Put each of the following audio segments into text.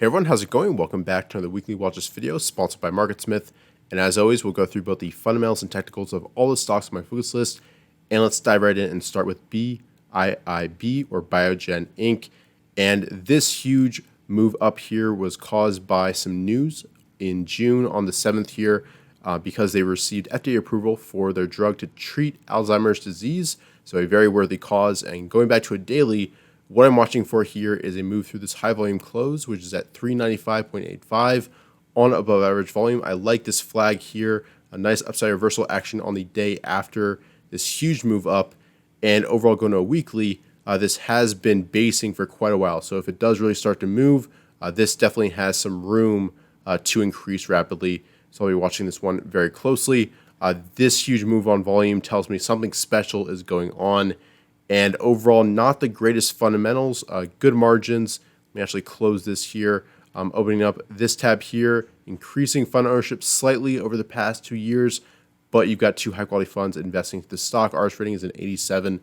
Hey everyone, how's it going? Welcome back to another weekly Watchlist video sponsored by MarketSmith. And as always, we'll go through both the fundamentals and technicals of all the stocks on my focus list. And let's dive right in and start with BIIB or Biogen Inc. And this huge move up here was caused by some news in June on the 7th here because they received FDA approval for their drug to treat Alzheimer's disease. So a very worthy cause. And going back to a daily, what I'm watching for here is a move through this high volume close, which is at 395.85 on above average volume. I like this flag here, a nice upside reversal action on the day after this huge move up. And overall, going to a weekly, this has been basing for quite a while. So if it does really start to move, this definitely has some room to increase rapidly. So I'll be watching this one very closely. This huge move on volume tells me something special is going on. And overall, not the greatest fundamentals, good margins. Let me actually close this here. Opening up this tab here, increasing fund ownership slightly over the past 2 years, but you've got two high-quality funds investing into the stock. Ours rating is an 87,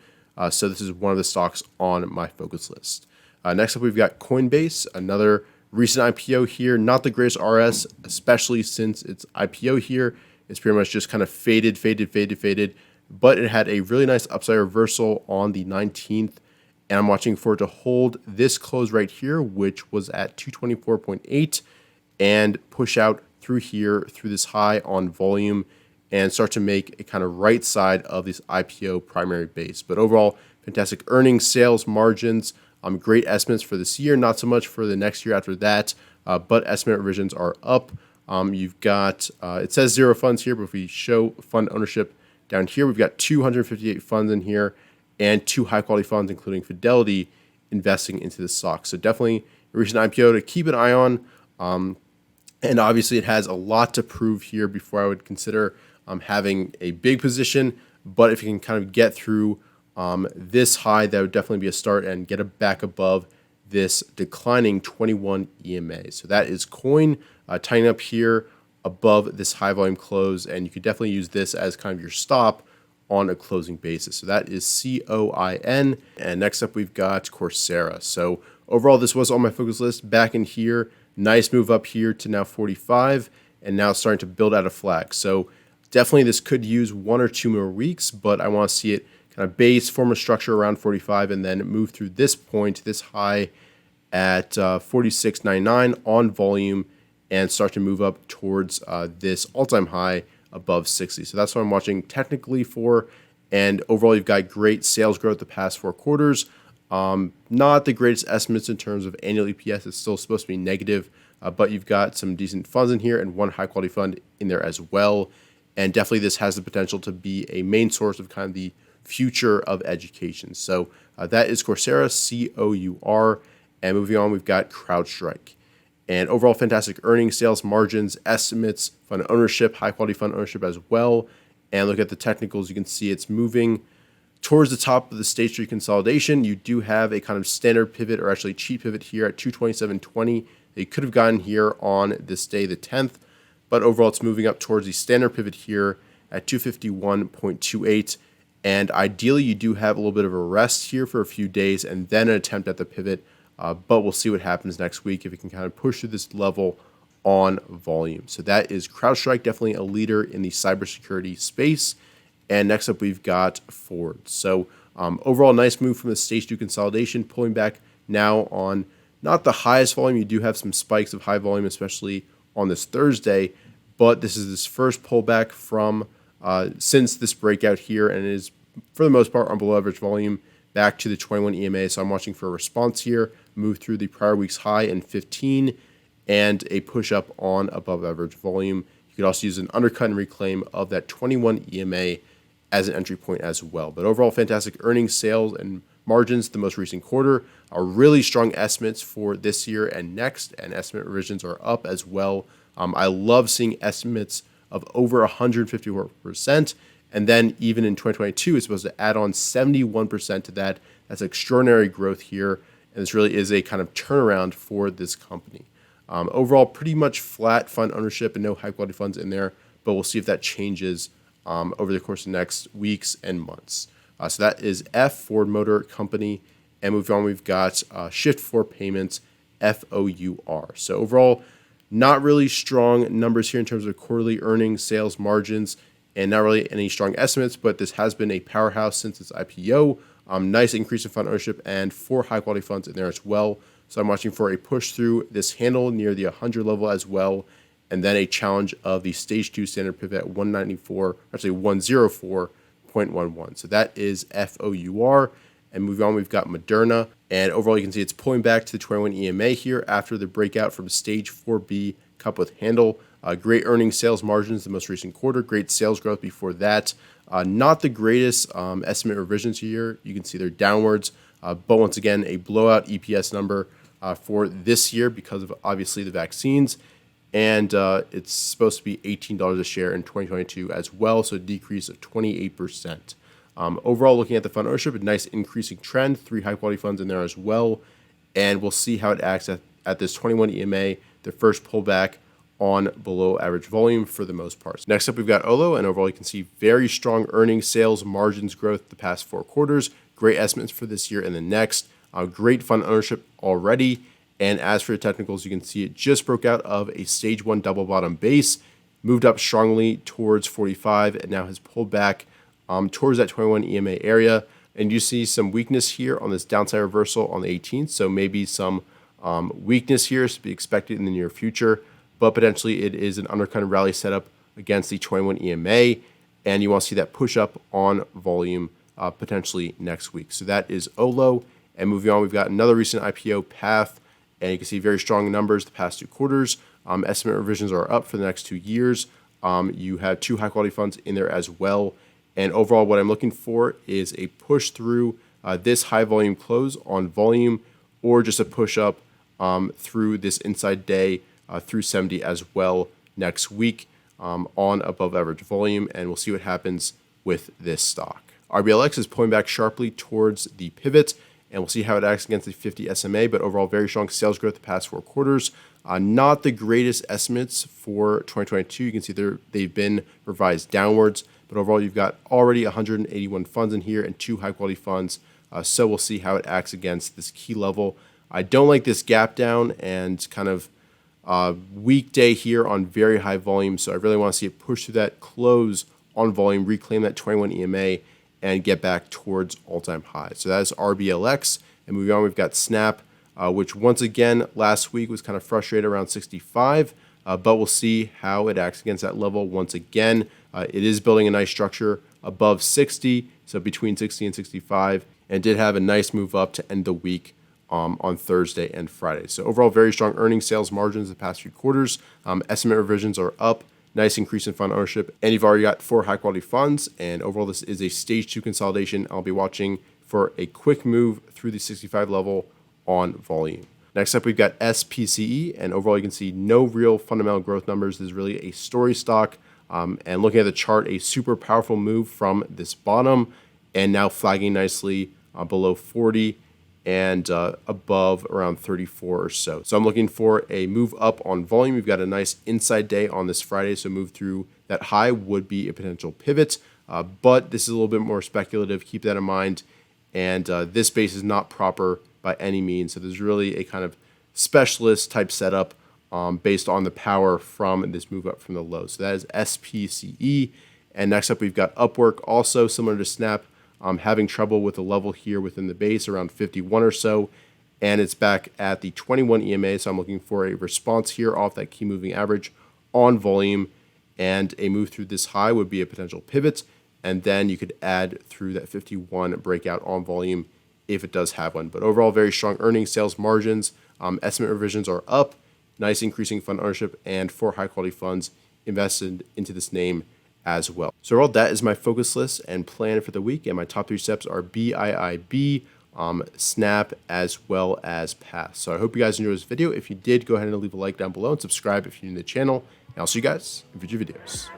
so this is one of the stocks on my focus list. Next up, we've got Coinbase, another recent IPO here. Not the greatest RS, especially since its IPO here. It's pretty much just kind of faded. But it had a really nice upside reversal on the 19th, and I'm watching for it to hold this close right here, which was at 224.8, and push out through here, through this high on volume, and start to make a kind of right side of this IPO primary base. But overall, fantastic earnings, sales, margins, great estimates for this year, not so much for the next year after that, but estimate revisions are up. You've got, it says zero funds here, but if we show fund ownership down here, we've got 258 funds in here and two high-quality funds, including Fidelity, investing into the stock. So definitely a recent IPO to keep an eye on. And obviously, it has a lot to prove here before I would consider having a big position. But if you can kind of get through this high, that would definitely be a start and get it back above this declining 21 EMA. So that is Coin tying up here above this high volume close, and you could definitely use this as kind of your stop on a closing basis. So that is COIN. And next up, we've got Coursera. So overall, this was on my focus list back in here. Nice move up here to now 45, and now starting to build out a flag. So definitely this could use 1 or 2 more weeks, but I want to see it kind of base, form a structure around 45, and then move through this point, this high at 46.99 on volume, and start to move up towards this all-time high above 60. So that's what I'm watching technically for. And overall, you've got great sales growth the past 4 quarters. Not the greatest estimates in terms of annual EPS. It's still supposed to be negative, but you've got some decent funds in here and one high-quality fund in there as well. And definitely this has the potential to be a main source of kind of the future of education. So that is Coursera, COUR. And moving on, we've got CrowdStrike. And overall, fantastic earnings, sales, margins, estimates, fund ownership, high-quality fund ownership as well. And look at the technicals. You can see it's moving towards the top of the stage 3 consolidation. You do have a kind of standard pivot, or actually cheat pivot here at 227.20. They could have gotten here on this day, the 10th. But overall, it's moving up towards the standard pivot here at 251.28. And ideally, you do have a little bit of a rest here for a few days and then an attempt at the pivot. But we'll see what happens next week if it can kind of push through this level on volume. So that is CrowdStrike, definitely a leader in the cybersecurity space. And next up, we've got Ford. So overall, nice move from the stage 2 consolidation, pulling back now on not the highest volume. You do have some spikes of high volume, especially on this Thursday. But this is this first pullback from since this breakout here, and it is, for the most part, on below average volume, back to the 21 EMA. So I'm watching for a response here, move through the prior week's high in 15, and a push up on above average volume. You could also use an undercut and reclaim of that 21 EMA as an entry point as well. But overall, fantastic earnings, sales, and margins the most recent quarter are really strong estimates for this year and next, and estimate revisions are up as well. I love seeing estimates of over 154%. And then even in 2022, it's supposed to add on 71% to that. That's extraordinary growth here. And this really is a kind of turnaround for this company. Overall, pretty much flat fund ownership and no high-quality funds in there. But we'll see if that changes over the course of the next weeks and months. So that is Ford Motor Company. And moving on, we've got Shift4 Payments FOUR. So overall, not really strong numbers here in terms of quarterly earnings, sales, margins, and not really any strong estimates, but this has been a powerhouse since its IPO. Nice increase in fund ownership and 4 high-quality funds in there as well. So I'm watching for a push through this handle near the 100 level as well, and then a challenge of the stage 2 standard pivot at 104.11. So that is FOUR. And moving on, we've got Moderna. And overall, you can see it's pulling back to the 21 EMA here after the breakout from stage 4B cup with handle. Great earnings, sales margins the most recent quarter. Great sales growth before that. Not the greatest estimate revisions here. You can see they're downwards. But once again, a blowout EPS number for this year because of obviously the vaccines. And it's supposed to be $18 a share in 2022 as well. So a decrease of 28%. Overall, looking at the fund ownership, a nice increasing trend, 3 high-quality funds in there as well, and we'll see how it acts at this 21 EMA, the first pullback on below average volume for the most part. Next up, we've got OLO, and overall, you can see very strong earnings, sales, margins growth the past 4 quarters, great estimates for this year and the next, great fund ownership already, and as for the technicals, you can see it just broke out of a stage 1 double bottom base, moved up strongly towards 45, and now has pulled back towards that 21 EMA area, and you see some weakness here on this downside reversal on the 18th, so maybe some weakness here is to be expected in the near future, but potentially it is an undercut rally setup against the 21 EMA, and you want to see that push up on volume potentially next week. So that is OLO, and moving on, we've got another recent IPO path, and you can see very strong numbers the past 2 quarters. Estimate revisions are up for the next 2 years. You have 2 high-quality funds in there as well. And overall, what I'm looking for is a push through this high volume close on volume, or just a push up through this inside day through 70 as well next week on above average volume. And we'll see what happens with this stock. RBLX is pulling back sharply towards the pivot, and we'll see how it acts against the 50 SMA, but overall very strong sales growth the past 4 quarters. Not the greatest estimates for 2022. You can see they've been revised downwards. But overall, you've got already 181 funds in here and 2 high-quality funds. So we'll see how it acts against this key level. I don't like this gap down and kind of weekday here on very high volume. So I really want to see it push through that close on volume, reclaim that 21 EMA, and get back towards all-time highs. So that is RBLX. And moving on, we've got Snap, which once again last week was kind of frustrated around 65. But we'll see how it acts against that level once again. It is building a nice structure above 60, so between 60 and 65, and did have a nice move up to end the week on Thursday and Friday. So overall, very strong earnings, sales margins the past 3 quarters. Estimate revisions are up, nice increase in fund ownership, and you've already got 4 high-quality funds, and overall, this is a stage 2 consolidation. I'll be watching for a quick move through the 65 level on volume. Next up, we've got SPCE, and overall, you can see no real fundamental growth numbers. This is really a story stock. And looking at the chart, a super powerful move from this bottom, and now flagging nicely below 40 and above around 34 or so. So I'm looking for a move up on volume. We've got a nice inside day on this Friday, so move through that high would be a potential pivot. But this is a little bit more speculative. Keep that in mind. And this base is not proper by any means. So there's really a kind of specialist type setup based on the power from this move up from the low. So that is SPCE. And next up, we've got Upwork, also similar to Snap, having trouble with the level here within the base, around 51 or so. And it's back at the 21 EMA. So I'm looking for a response here off that key moving average on volume. And a move through this high would be a potential pivot. And then you could add through that 51 breakout on volume if it does have one. But overall, very strong earnings, sales margins. Estimate revisions are up. Nice increasing fund ownership, and 4 high-quality funds invested into this name as well. So overall, that is my focus list and plan for the week. And my top 3 steps are BIIB, Snap, as well as Pass. So I hope you guys enjoyed this video. If you did, go ahead and leave a like down below and subscribe if you're new to the channel. And I'll see you guys in future videos.